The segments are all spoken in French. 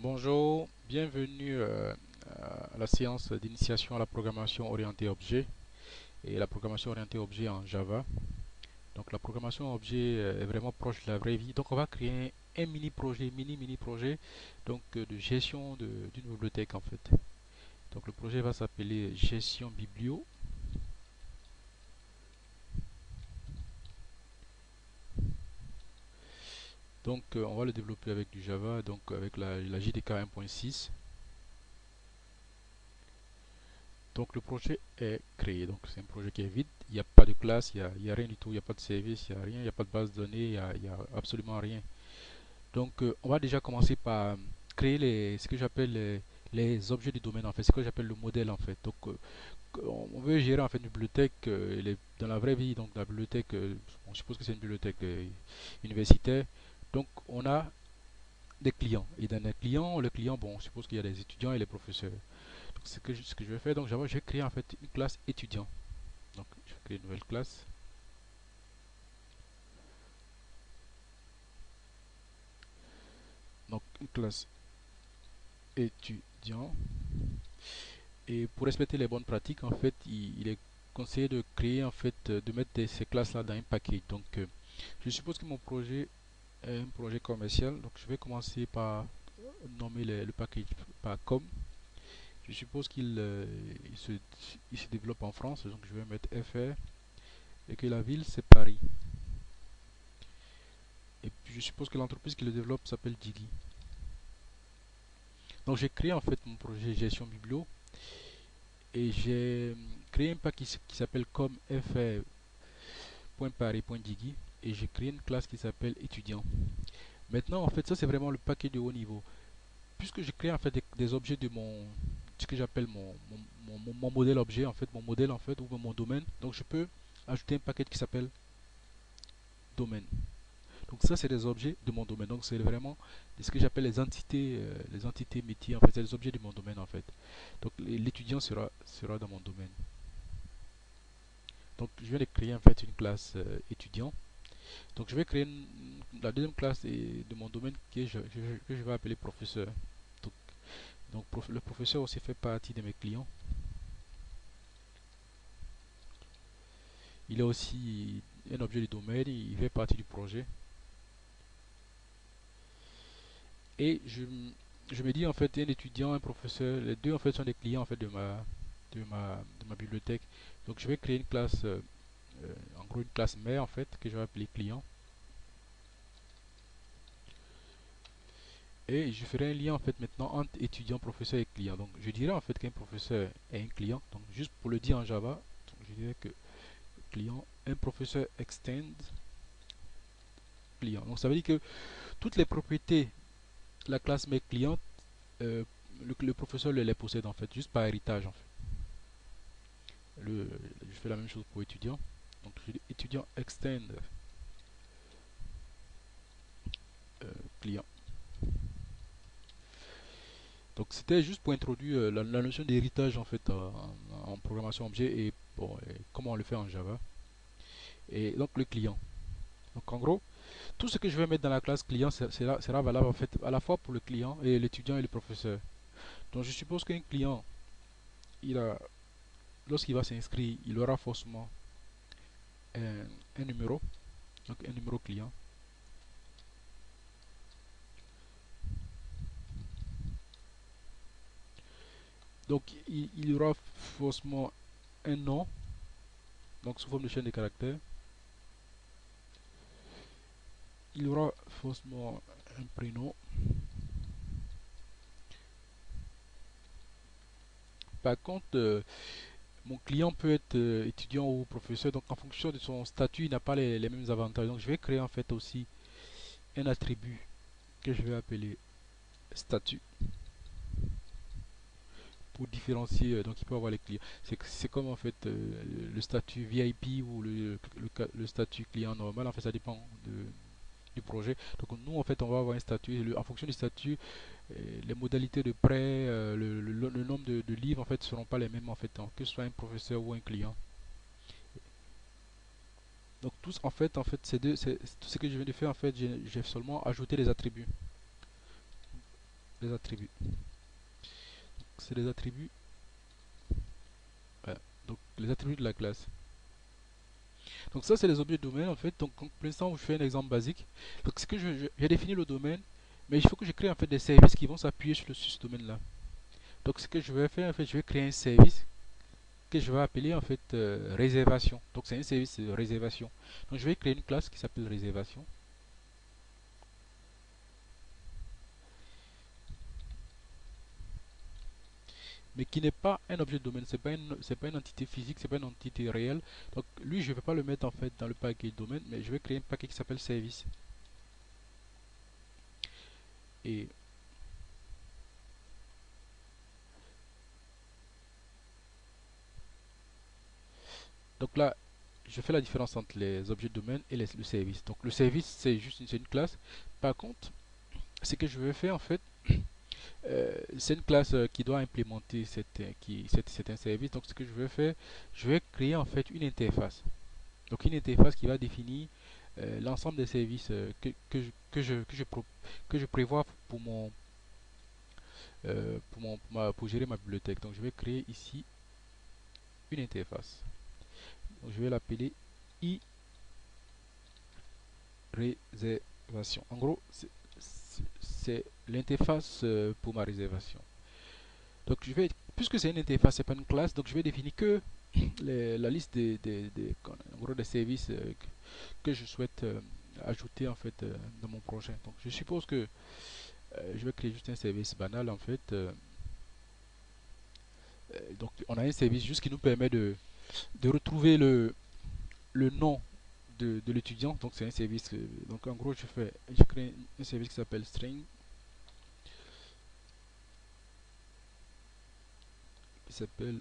Bonjour, bienvenue à la séance d'initiation à la programmation orientée objet et la programmation orientée objet en Java. Donc la programmation objet est vraiment proche de la vraie vie. Donc on va créer un mini projet, mini projet donc de gestion d'une bibliothèque en fait. Donc le projet va s'appeler gestion biblio. Donc on va le développer avec du Java, donc avec la JDK 1.6. Donc le projet est créé, donc c'est un projet qui est vide, il n'y a pas de classe, il y a rien du tout, il n'y a pas de service, il n'y a rien, il n'y a pas de base de données, il y a absolument rien. Donc on va déjà commencer par créer ce que j'appelle les objets du domaine en fait, ce que j'appelle le modèle en fait. Donc on veut gérer en fait une bibliothèque dans la vraie vie, donc la bibliothèque, on suppose que c'est une bibliothèque universitaire. Donc on a des clients et dans les clients, le client, bon, on suppose qu'il y a des étudiants et les professeurs. Donc ce que je vais faire, donc je vais créer en fait une classe étudiant. Donc, je vais créer une nouvelle classe. Donc, une classe étudiant. Et pour respecter les bonnes pratiques, en fait, il est conseillé de créer, en fait, de mettre ces classes-là dans un paquet. Donc, je suppose que mon projet est un projet commercial. Donc, je vais commencer par nommer le package par com. Je suppose il se développe en France. Donc, je vais mettre FR et que la ville, c'est Paris. Et puis, je suppose que l'entreprise qui le développe s'appelle Digi. Donc, j'ai créé, en fait, mon projet gestion biblio. Et j'ai créé un pack qui s'appelle comme fr.paris.digi et j'ai créé une classe qui s'appelle étudiant. Maintenant, en fait, ça c'est vraiment le paquet de haut niveau. Puisque j'ai créé en fait des objets de ce que j'appelle mon modèle objet, en fait, mon modèle en fait, ou mon domaine. Donc je peux ajouter un paquet qui s'appelle domaine. Donc ça, c'est des objets de mon domaine. Donc c'est vraiment ce que j'appelle les entités métiers. En fait, c'est les objets de mon domaine en fait. Donc l'étudiant sera dans mon domaine. Donc je viens de créer en fait une classe étudiant. Donc je vais créer la deuxième classe de mon domaine que je vais appeler professeur. Donc, le professeur aussi fait partie de mes clients. Il est aussi un objet du domaine, il fait partie du projet. Et je me dis en fait un étudiant, un professeur, les deux en fait sont des clients en fait de ma bibliothèque. Donc je vais créer une classe, en gros une classe mère en fait que je vais appeler client. Et je ferai un lien en fait maintenant entre étudiant, professeur et client. Donc je dirais en fait qu'un professeur est un client. Donc juste pour le dire en Java, je dirais que client, un professeur extend client. Donc ça veut dire que toutes les propriétés de la classe mec client, euh, le professeur les possède en fait, juste par héritage en fait. Je fais la même chose pour étudiant. Donc je dis étudiant extend client. Donc c'était juste pour introduire la notion d'héritage en fait en programmation objet et, bon, et comment on le fait en Java. Et donc le client. Donc en gros, tout ce que je vais mettre dans la classe client sera valable en fait à la fois pour le client et l'étudiant et le professeur. Donc je suppose qu'un client, il a, lorsqu'il va s'inscrire, il aura forcément un numéro, donc un numéro client. Donc il aura forcément un nom, donc sous forme de chaîne de caractères. Il aura forcément un prénom. Par contre, mon client peut être étudiant ou professeur, donc en fonction de son statut, il n'a pas les mêmes avantages. Donc je vais créer en fait aussi un attribut que je vais appeler statut pour différencier. Donc il peut avoir les clients. C'est comme en fait le statut VIP ou le statut client normal. En fait, ça dépend du projet. Donc nous en fait on va avoir un statut. En fonction du statut, les modalités de prêt, le nombre de livres en fait seront pas les mêmes en fait, hein, que ce soit un professeur ou un client. Donc tous en fait tout ce que je viens de faire en fait, j'ai seulement ajouté les attributs. les attributs. C'est les attributs, voilà. Donc les attributs de la classe. Donc ça c'est les objets de domaine en fait. Donc pour l'instant je fais un exemple basique. Donc c'est que j'ai défini le domaine, mais il faut que je crée en fait des services qui vont s'appuyer sur ce domaine là. Donc ce que je vais faire en fait, je vais créer un service que je vais appeler en fait réservation. Donc c'est un service de réservation. Donc je vais créer une classe qui s'appelle réservation, mais qui n'est pas un objet de domaine. C'est pas une entité physique, c'est pas une entité réelle. Donc lui je vais pas le mettre en fait dans le paquet domaine, mais je vais créer un paquet qui s'appelle service. Et donc là je fais la différence entre les objets de domaine et le service. Donc le service c'est juste une classe. Par contre, ce que je vais faire en fait, c'est une classe qui doit implémenter cet un service. Donc ce que je vais faire, je vais créer en fait une interface. Donc une interface qui va définir l'ensemble des services que je prévois pour gérer ma bibliothèque. Donc je vais créer ici une interface. Donc je vais l'appeler réservation. En gros, c'est l'interface pour ma réservation. Donc puisque c'est une interface, c'est pas une classe, donc je vais définir que la liste en gros, des services que je souhaite ajouter en fait dans mon projet. Donc je suppose que je vais créer juste un service banal en fait. Donc on a un service juste qui nous permet de retrouver le nom de l'étudiant. Donc c'est un service. Donc en gros je crée un service qui s'appelle string, qui s'appelle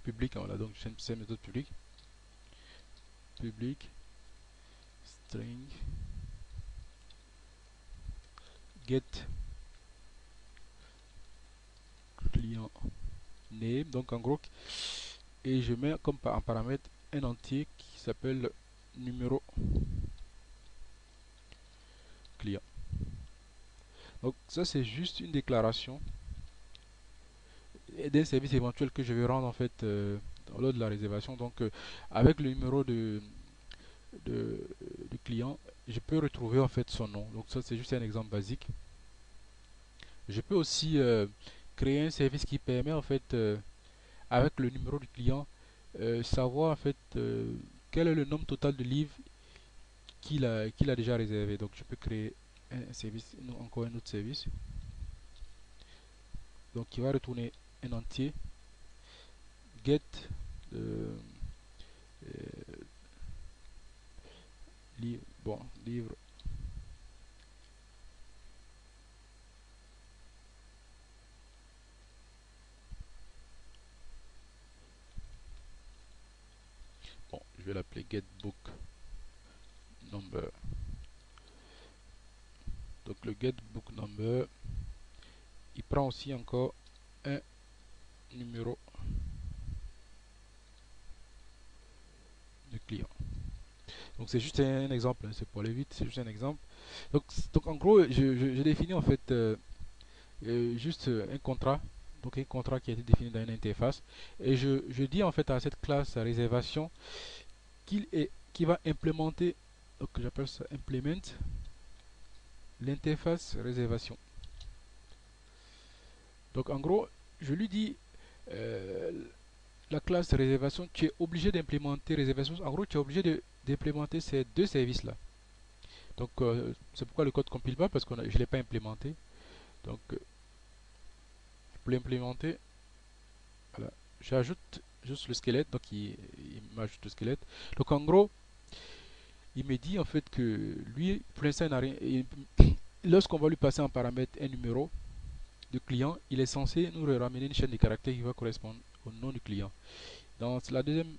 public. Voilà, donc c'est une méthode publique. Public string get client name. Donc en gros, et je mets comme en paramètre un entier qui s'appelle numéro client. Donc ça c'est juste une déclaration d'un service éventuel que je vais rendre en fait lors de la réservation. Donc avec le numéro de, du client, je peux retrouver en fait son nom. Donc ça c'est juste un exemple basique. Je peux aussi créer un service qui permet en fait avec le numéro du client savoir en fait quel est le nombre total de livres qu'il a déjà réservé. Donc je peux créer un service, encore un autre service, donc qui va retourner un entier get euh, livre, bon, livre. Bon, je vais l'appeler get book number. Donc le get book number, il prend aussi encore un numéro de client. Donc c'est juste un exemple, hein, c'est pour aller vite, c'est juste un exemple. Donc en gros, je définis en fait juste un contrat, donc un contrat qui a été défini dans une interface, et je dis en fait à cette classe à réservation qui va implémenter, donc j'appelle ça implement l'interface réservation. Donc en gros, je lui dis euh, la classe réservation, tu es obligé d'implémenter réservation. En gros, tu es obligé d'implémenter ces deux services là. Donc c'est pourquoi le code ne compile pas parce que je ne l'ai pas implémenté. Donc pour l'implémenter, voilà, j'ajoute juste le squelette, donc il m'ajoute le squelette. Donc en gros, il me dit en fait que lui, pour l'instant, il n'a rien. Lorsqu'on va lui passer en paramètre un numéro de client, il est censé nous ramener une chaîne de caractères qui va correspondre au nom du client. Dans la deuxième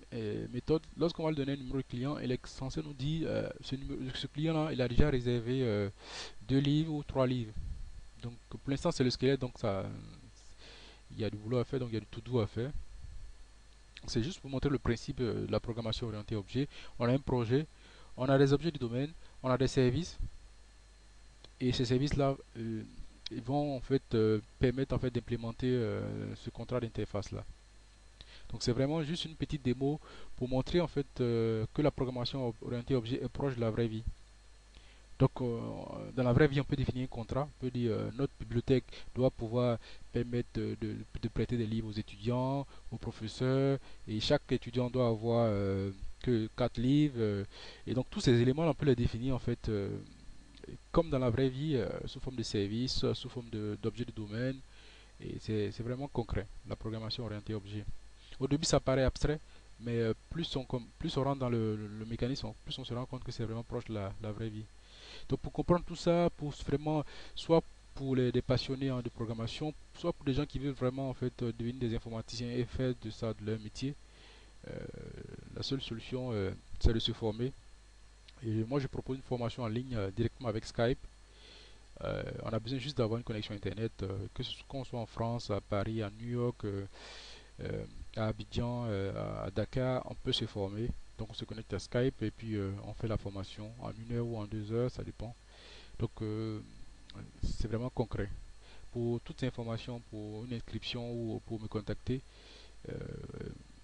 méthode, lorsqu'on va lui donner un numéro de client, il est censé nous dire ce client-là, il a déjà réservé 2 livres ou 3 livres. Donc pour l'instant, c'est le squelette, donc ça, il y a du boulot à faire, donc il y a du tout doux à faire. C'est juste pour montrer le principe de la programmation orientée objet. On a un projet, on a des objets du domaine, on a des services, Et ces services-là, ils vont en fait permettre en fait d'implémenter ce contrat d'interface là. Donc c'est vraiment juste une petite démo pour montrer en fait que la programmation orientée objet est proche de la vraie vie. Donc dans la vraie vie, on peut définir un contrat, on peut dire notre bibliothèque doit pouvoir permettre de prêter des livres aux étudiants, aux professeurs, et chaque étudiant doit avoir que 4 livres. Et donc tous ces éléments, on peut les définir en fait comme dans la vraie vie, sous forme de services, sous forme d'objets de domaine, et c'est vraiment concret, la programmation orientée objet. Au début, ça paraît abstrait, mais plus on rentre dans le mécanisme, plus on se rend compte que c'est vraiment proche de la vraie vie. Donc pour comprendre tout ça, pour vraiment, soit pour des passionnés de programmation, soit pour des gens qui veulent vraiment en fait devenir des informaticiens et faire de ça de leur métier, euh, la seule solution c'est de se former. Et moi je propose une formation en ligne directement avec Skype. On a besoin juste d'avoir une connexion internet, qu'on soit en France, à Paris, à New York, à Abidjan, à Dakar, on peut se former. Donc on se connecte à Skype et puis on fait la formation en 1 heure ou en 2 heures, ça dépend. Donc c'est vraiment concret. Pour toutes les informations, pour une inscription ou pour me contacter, euh,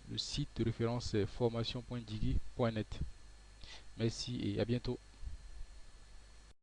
le site de référence est formation.digi.net. Merci et à bientôt.